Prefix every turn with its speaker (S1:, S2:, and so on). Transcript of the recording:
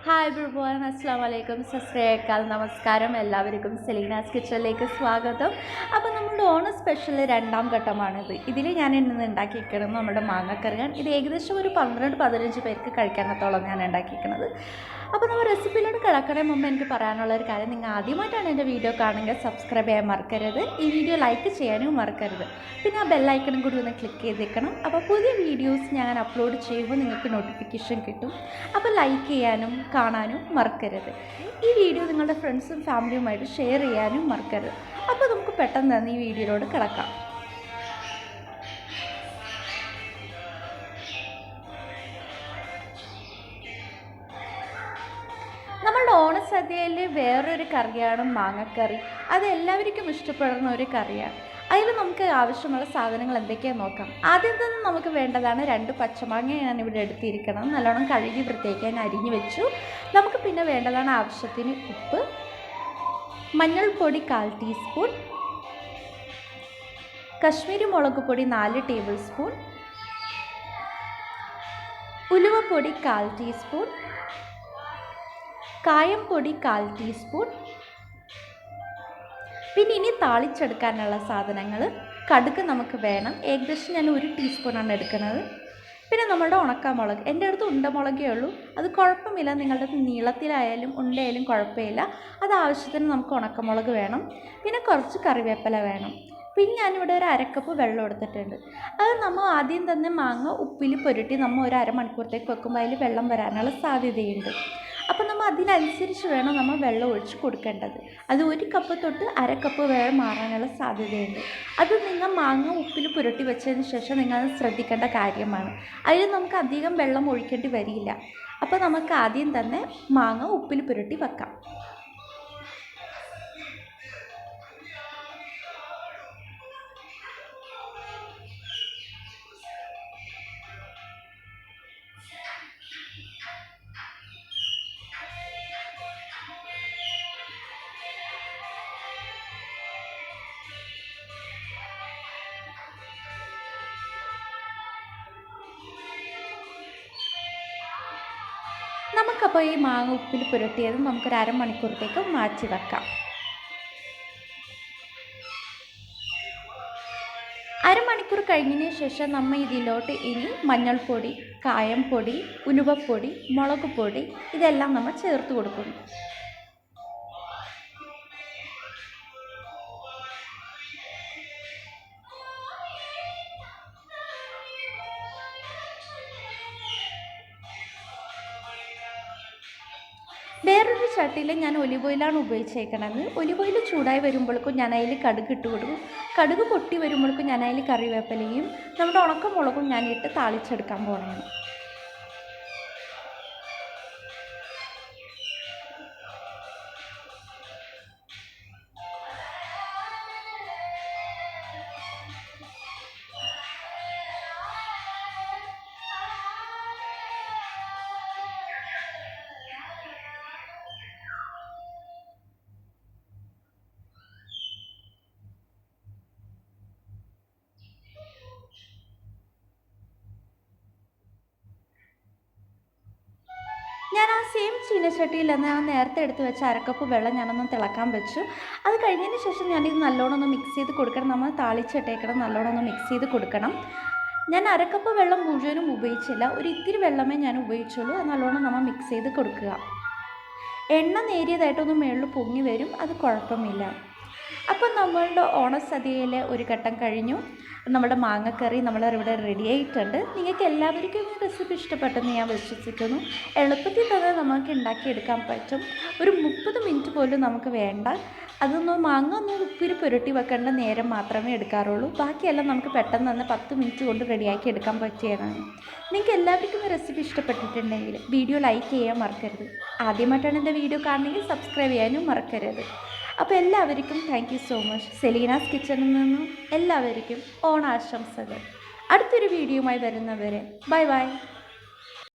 S1: Hi everyone, അസ്സലാമു അലൈക്കും, സസ്രിയക്കാൽ, നമസ്കാരം. എല്ലാവർക്കും സെലീനാസ് കിച്ചണിലേക്ക് സ്വാഗതം. അപ്പോൾ നമ്മുടെ ഓണം സ്പെഷ്യൽ രണ്ടാം ഘട്ടമാണിത്. ഇതിൽ ഞാൻ ഇന്ന് ഉണ്ടാക്കിയിരിക്കുന്നത് നമ്മുടെ മാങ്ങക്കറിയാണ്. ഇത് ഏകദേശം ഒരു 12-15 പേർക്ക് കഴിക്കാനത്തോളം ഞാൻ ഉണ്ടാക്കിയിരിക്കുന്നത്. അപ്പോൾ നമ്മൾ റെസിപ്പിയിലോട്ട് കിടക്കണേ മുമ്പ് എനിക്ക് പറയാനുള്ളൊരു കാര്യം, നിങ്ങൾ ആദ്യമായിട്ടാണ് എൻ്റെ വീഡിയോ കാണുമെങ്കിൽ സബ്സ്ക്രൈബ് ചെയ്യാൻ മറക്കരുത്, ഈ വീഡിയോ ലൈക്ക് ചെയ്യാനും മറക്കരുത്, പിന്നെ ആ ബെല്ലൈക്കണും കൂടി ഒന്ന് ക്ലിക്ക് ചെയ്തേക്കണം. അപ്പോൾ പുതിയ വീഡിയോസ് ഞാൻ അപ്ലോഡ് ചെയ്യുമ്പോൾ നിങ്ങൾക്ക് നോട്ടിഫിക്കേഷൻ കിട്ടും. അപ്പോൾ ലൈക്ക് ചെയ്യാനും കാണാനും മറക്കരുത്. ഈ വീഡിയോ നിങ്ങളുടെ ഫ്രണ്ട്സും ഫാമിലിയുമായിട്ട് ഷെയർ ചെയ്യാനും മറക്കരുത്. അപ്പോൾ നമുക്ക് പെട്ടെന്ന് തന്നെ ഈ വീഡിയോയിലോട്ട് കിടക്കാം. നമ്മളുടെ ഓണസദ്യയിൽ വേറൊരു കറിയാണ് മാങ്ങക്കറി. അത് എല്ലാവർക്കും ഇഷ്ടപ്പെടുന്ന ഒരു കറിയാണ്. അതിൽ നമുക്ക് ആവശ്യമുള്ള സാധനങ്ങൾ എന്തൊക്കെയാണെന്ന് നോക്കാം. ആദ്യം തന്നെ നമുക്ക് വേണ്ടതാണ് 2 പച്ചമാങ്ങ ഞാനിവിടെ എടുത്തിരിക്കണം. നല്ലോണം കഴുകി വൃത്തിയാക്കാൻ അരിഞ്ഞു വെച്ചു. നമുക്ക് പിന്നെ വേണ്ടതാണ് ആവശ്യത്തിന് ഉപ്പ്, മഞ്ഞൾപ്പൊടി 1/4 ടീസ്പൂൺ, കശ്മീരി മുളക് പൊടി 4 ടേബിൾ സ്പൂൺ, ഉലുവപ്പൊടി 1/4 ടീസ്പൂൺ, കായം പൊടി 1/4 ടീസ്പൂൺ. പിന്നെ ഇനി താളിച്ചെടുക്കാനുള്ള സാധനങ്ങൾ, കടുക് നമുക്ക് വേണം, ഏകദേശം ഞാൻ 1 ടീസ്പൂണാണ് എടുക്കുന്നത്. പിന്നെ നമ്മുടെ ഉണക്കമുളക്, എൻ്റെ അടുത്ത് ഉണ്ടമുളകേ ഉള്ളൂ, അത് കുഴപ്പമില്ല, നിങ്ങളുടെ നീളത്തിലായാലും ഉണ്ടയായാലും കുഴപ്പമില്ല. അത് ആവശ്യത്തിന് നമുക്ക് ഉണക്കമുളക് വേണം. പിന്നെ കുറച്ച് കറിവേപ്പില വേണം. പിന്നെ ഞാനിവിടെ ഒരു 1/2 കപ്പ് വെള്ളം എടുത്തിട്ടുണ്ട്. അത് നമ്മൾ ആദ്യം തന്നെ മാങ്ങ ഉപ്പിൽ പുരട്ടി നമ്മൾ ഒരു അരമണിക്കൂറത്തേക്ക് വെക്കുമ്പോൾ അതിൽ വെള്ളം വരാനുള്ള സാധ്യതയുണ്ട്. അപ്പോൾ നമ്മൾ അതിനനുസരിച്ച് വേണം നമ്മൾ വെള്ളം ഒഴിച്ച് കൊടുക്കേണ്ടത്. അത് 1 കപ്പ് തൊട്ട് 1/2 കപ്പ് വരെ മാറാനുള്ള സാധ്യതയുണ്ട്. അത് നിങ്ങൾ മാങ്ങ ഉപ്പിൽ പുരട്ടി വെച്ചതിന് ശേഷം നിങ്ങൾ ശ്രദ്ധിക്കേണ്ട കാര്യമാണ്. അതിൽ നമുക്ക് അധികം വെള്ളം ഒഴിക്കേണ്ടി വരില്ല. അപ്പോൾ നമുക്ക് ആദ്യം തന്നെ മാങ്ങ ഉപ്പിൽ പുരട്ടി വെക്കാം. നമുക്കപ്പോൾ ഈ മാങ്ങ ഉപ്പിൽ പുരട്ടിയത് നമുക്കൊരു അരമണിക്കൂറത്തേക്ക് മാറ്റി വെക്കാം. അരമണിക്കൂർ കഴിഞ്ഞതിന് ശേഷം നമ്മൾ ഇതിലോട്ട് ഇനി മഞ്ഞൾപ്പൊടി, കായം പൊടി, ഉലുവപ്പൊടി, മുളക് പൊടി ഇതെല്ലാം നമ്മൾ ചേർത്ത് കൊടുക്കുന്നു. വേറൊരു ചട്ടിയിൽ ഞാൻ ഒലിവ് ഓയിലാണ് ഉപയോഗിച്ചേക്കണത്. ഒലിവ് ഓയിൽ ചൂടായി വരുമ്പോഴേക്കും ഞാൻ അതിൽ കടുക് ഇട്ട് കൊടുക്കും. കടുക് പൊട്ടി വരുമ്പോഴേക്കും ഞാൻ അതിൽ കറിവേപ്പിലയും നമ്മുടെ ഉണക്കമുളകും ഞാനിട്ട് താളിച്ചെടുക്കാൻ പോകണം. ഞാൻ ആ സെയിം ചീനച്ചട്ടിയിൽ നിന്ന് ഞാൻ നേരത്തെ എടുത്ത് വെച്ച 1/2 കപ്പ് വെള്ളം ഞാനൊന്ന് തിളക്കാൻ വെച്ചു. അത് കഴിഞ്ഞതിന് ശേഷം ഞാനിത് നല്ലോണം ഒന്ന് മിക്സ് ചെയ്ത് കൊടുക്കണം. നമ്മൾ താളിച്ചിട്ടേക്കണം, നല്ലോണം ഒന്ന് മിക്സ് ചെയ്ത് കൊടുക്കണം. ഞാൻ 1/2 കപ്പ് വെള്ളം മുഴുവനും ഉപയോഗിച്ചില്ല, ഒരു ഇത്തിരി വെള്ളമേ ഞാൻ ഉപയോഗിച്ചുള്ളൂ. അത് നല്ലോണം നമ്മൾ മിക്സ് ചെയ്ത് കൊടുക്കുക. എണ്ണ നേരിയതായിട്ടൊന്ന് മുകളിൽ പൊങ്ങി വരും, അത് കുഴപ്പമില്ല. അപ്പം നമ്മളുടെ ഓണസദ്യയിലെ ഒരു ഘട്ടം കഴിഞ്ഞു. നമ്മുടെ മാങ്ങക്കറി നമ്മളിവിടെ റെഡി ആയിട്ടുണ്ട്. നിങ്ങൾക്ക് എല്ലാവർക്കും ഈ റെസിപ്പി ഇഷ്ടപ്പെട്ടെന്ന് ഞാൻ വിശ്വസിക്കുന്നു. എളുപ്പത്തിൽ തന്നെ നമുക്ക് ഉണ്ടാക്കിയെടുക്കാൻ പറ്റും. ഒരു 30 മിനിറ്റ് പോലും നമുക്ക് വേണ്ട. മാങ്ങ ഒന്ന് ഉപ്പിൽ പുരട്ടി വെക്കേണ്ട നേരം മാത്രമേ എടുക്കാറുള്ളൂ. ബാക്കിയെല്ലാം നമുക്ക് പെട്ടെന്ന് തന്നെ 10 മിനിറ്റ് കൊണ്ട് റെഡിയാക്കി എടുക്കാൻ പറ്റിയതാണ്. നിങ്ങൾക്ക് എല്ലാവർക്കും ഈ റെസിപ്പി ഇഷ്ടപ്പെട്ടിട്ടുണ്ടെങ്കിൽ വീഡിയോ ലൈക്ക് ചെയ്യാൻ മറക്കരുത്. ആദ്യമായിട്ടാണ് എൻ്റെ വീഡിയോ കാണണമെങ്കിൽ സബ്സ്ക്രൈബ് ചെയ്യാനും മറക്കരുത്. അപ്പോൾ എല്ലാവർക്കും താങ്ക് യു സോ മച്ച്. സെലീനാസ് കിച്ചണിൽ നിന്നും എല്ലാവർക്കും ഓണാശംസകൾ. അടുത്തൊരു വീഡിയോയുമായി വരുന്നവരെ ബൈ ബൈ.